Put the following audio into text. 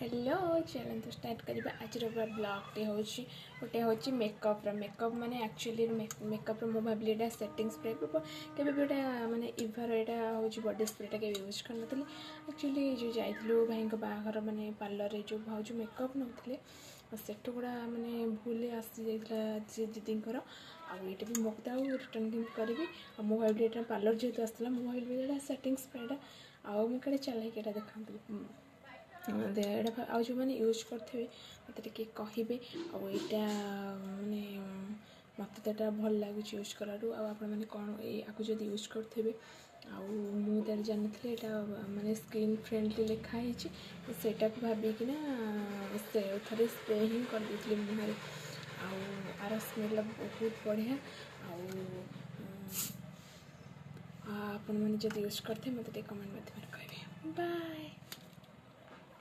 Hello चलो तो start करिबा आज ब्लॉगटे गोटे हूँ मेकअप माने एक्चुअली मेकअप मु भाविली एटा सेटिंग स्प्रे केबे भी माने इभार यहाँ हूँ बॉडी स्प्रेटा के यूज कर नी एक्चुअली जो जाइलु भाई बाहर माने पार्लर जो भाज मेकअप नौले सेठू गुड़ा माने भूल आसी जाइए दीदींर आईटा भी मगदा रिटर्न कि करी मु भाविली यहाँ पार्लर जेहतु आसला मु भाविली सेटिंग स्प्रेटा आउ मुझे चलाइक देखा आ जो मैंने यूज करेंगे मत कहे आईटा माने मत तो भल लगुच यूज कलु आपने कौन या जब यूज करेंगे आर जानी माने स्किन फ्रेंडली लिखाई सेटा को भाविकिना थे स्प्रे ही कर देती मुहर आर स्मेल बहुत बढ़िया आपण मैंने जब यूज करते मत कमेंट मध्यम कहे बाय।